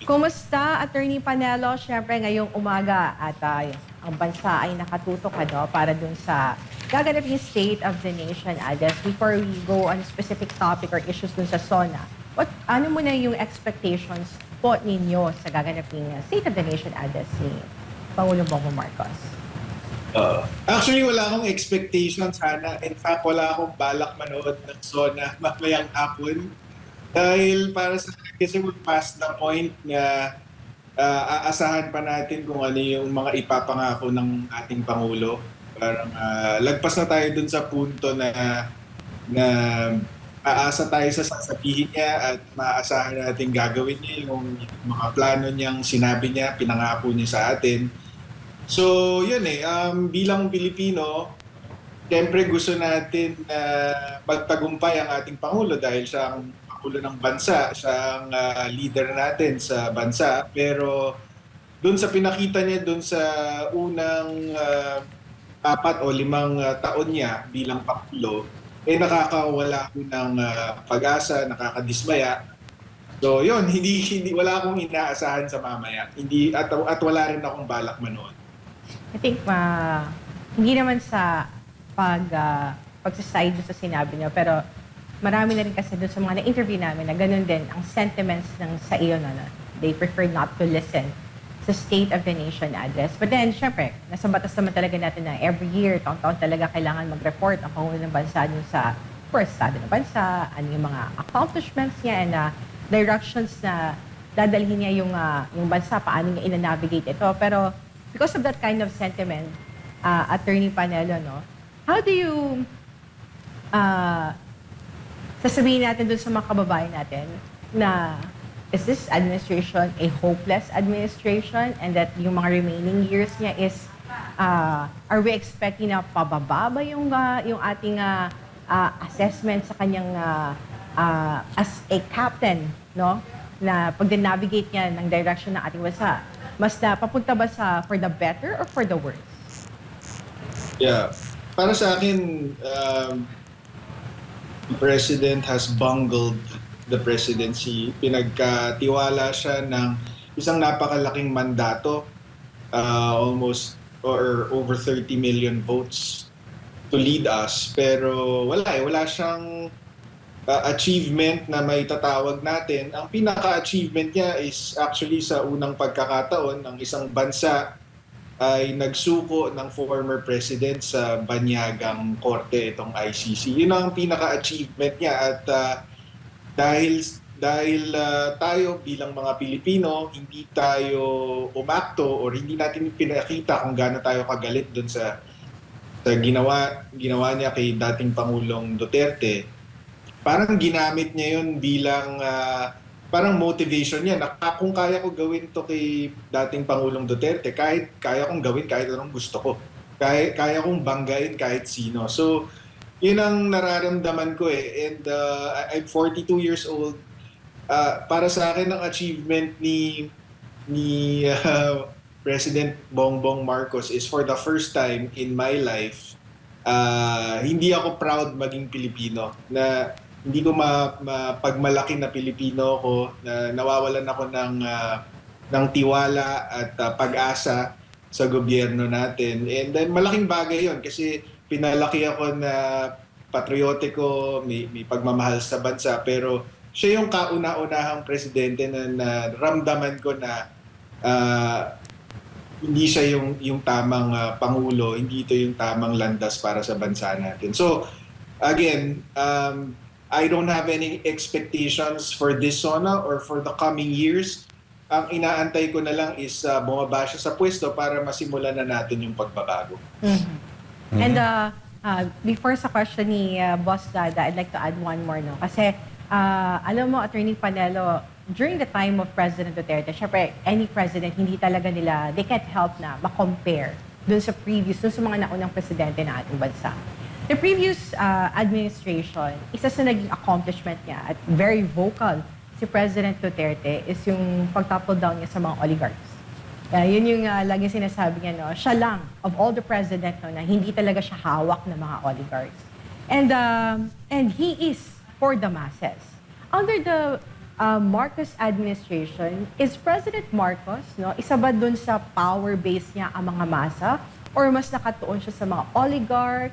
Kumusta, Attorney Panelo? Siyempre ngayong umaga at ang bansa ay nakatutok para dun sa gaganaping State of the Nation address. Before we go on specific topic or issues dun sa SONA, ano muna yung expectations po ninyo sa gaganaping State of the Nation address ni Pangulong Bongbong Marcos? Actually, wala akong expectation sana. In fact, wala akong balak manood ng SONA mamayang hapon. Dahil para sa akin kasi we're past the point na aasahan pa natin kung ano yung mga ipapangako ng ating Pangulo. Parang lagpas na tayo dun sa punto na aasa tayo sa sasabihin niya at maaasahan natin gagawin niya yung mga plano niyang sinabi niya, pinangako niya sa atin. So, yun bilang Pilipino, siyempre gusto natin na magtagumpay ang ating Pangulo dahil siya ang Pangulo ng bansa, siya ang leader natin sa bansa. Pero doon sa pinakita niya doon sa unang 4 o 5 taon niya bilang Pangulo, nakakawala ko ng pag-asa, nakakadismaya. So yun, wala akong inaasahan sa mamaya. At wala rin akong balak manood. I think hindi naman sa pagsaside sa sinabi niyo, pero marami na rin kasi doon sa mga na-interview namin na ganun din ang sentiments ng sa iyo na they prefer not to listen sa State of the Nation address. But then, syempre, nasa batas naman talaga natin na every year, taon-taon talaga kailangan mag-report ang Pangulo ng Bansa dun sa first estado ng bansa, ano yung mga accomplishments niya and directions na dadalhin niya yung bansa, paano niya ina-navigate ito. Pero because of that kind of sentiment, Attorney Panelo, how do you sasabihin natin dun sa mga kababayan natin na is this administration a hopeless administration and that yung mga remaining years niya is are we expecting na pababa ba yung ating assessment sa kanyang as a captain, na pag navigate niya ng direction ng ating bansa, mas na papunta ba for the better or for the worse? Yeah. Para sa akin, the president has bungled the presidency. Pinagkatiwala siya ng isang napakalaking mandato, almost or over 30 million votes to lead us. Pero wala siyang achievement na may tatawag natin. Ang pinaka-achievement niya is actually sa unang pagkakataon ng isang bansa ay nagsuko ng former president sa banyagang korte, itong ICC. Yun ang pinaka-achievement niya at dahil tayo bilang mga Pilipino, hindi tayo umakto or hindi natin pinakita kung gaano tayo kagalit dun sa ginawa niya kay dating Pangulong Duterte. Parang ginamit niya yun bilang parang motivation niya na kung kaya ko gawin to kay dating Pangulong Duterte, kaya kong gawin kahit anong gusto ko. Kaya kong banggain kahit sino. So, yun ang nararamdaman ko And I'm 42 years old. Para sa akin, ang achievement ni President Bongbong Marcos is for the first time in my life, hindi ako proud maging Pilipino. Na hindi ko mapagmalaki na Pilipino ko, na nawawalan ako ng tiwala at pag-asa sa gobyerno natin. And then malaking bagay yon kasi pinalaki ako na patriotiko, may pagmamahal sa bansa, pero siya yung kauna-unahang presidente na ramdaman ko na hindi siya yung tamang pangulo, hindi ito yung tamang landas para sa bansa natin. So again, I don't have any expectations for this SONA or for the coming years. Ang inaantay ko na lang is bumaba siya sa pwesto para masimulan na natin yung pagbabago. Mm-hmm. And before sa question ni Boss Dada, I'd like to add one more. Kasi alam mo, Attorney Panelo, during the time of President Duterte, syempre, any president, hindi talaga nila, they can't help na ma-compare dun sa mga naunang presidente ng ating bansa. The previous administration, isa sa naging accomplishment niya at very vocal si President Duterte is yung pag-topple down niya sa mga oligarchs. Yun yung lagi sinasabi niya, siya lang of all the president na hindi talaga siya hawak ng mga oligarchs. And he is for the masses. Under the Marcos administration, is President Marcos, no, isa ba dun sa power base niya ang mga masa? Or mas nakatuon siya sa mga oligarch?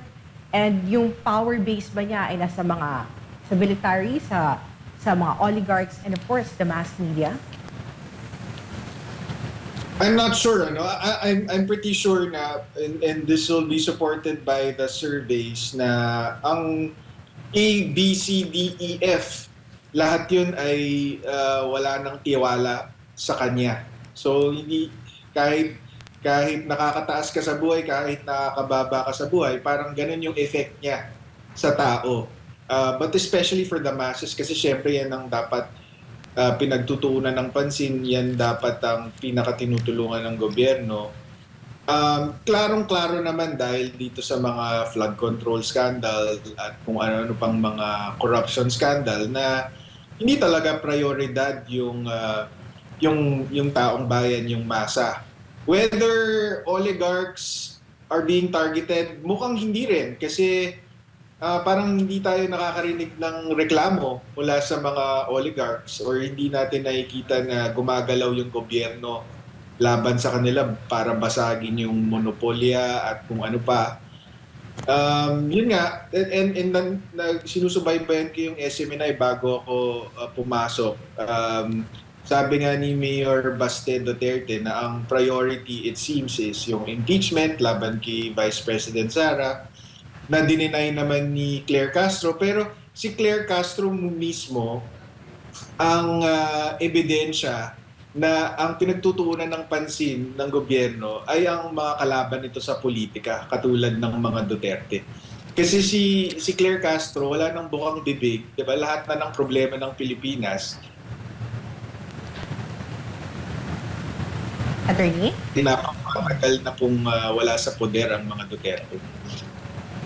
And yung power base ba niya ay nasa mga, sa military, sa mga oligarchs, and of course, the mass media? I'm not sure. Ano? I'm pretty sure na, and this will be supported by the surveys, na ang A, B, C, D, E, F, lahat yun ay wala ng tiwala sa kanya. So, hindi, kahit nakakataas ka sa buhay, kahit nakakababa ka sa buhay, parang ganun yung effect niya sa tao. But especially for the masses, kasi syempre yan ang dapat pinagtutuunan ng pansin, yan dapat ang pinakatinutulungan ng gobyerno. Klarong-klaro naman dahil dito sa mga flood control scandal at kung ano-ano pang mga corruption scandal na hindi talaga prioridad yung taong bayan, yung masa. Whether oligarchs are being targeted, mukhang hindi rin kasi parang hindi tayo nakakarinig ng reklamo mula sa mga oligarchs or hindi natin nakikita na gumagalaw yung gobyerno laban sa kanila para basagin yung monopolya at kung ano pa. Yun nga, sinusubaybayan ko yung SMNI bago ako pumasok. Sabi nga ni Mayor Baste Duterte na ang priority, it seems, is yung impeachment laban kay Vice President Sara, na dininay naman ni Claire Castro. Pero si Claire Castro mismo ang ebidensya na ang pinagtutuunan ng pansin ng gobyerno ay ang mga kalaban nito sa politika, katulad ng mga Duterte. Kasi si Claire Castro, wala nang bukang bibig, di ba? Lahat na ng problema ng Pilipinas, Attorney? napakatagal na pong wala sa poder ang mga Duterte.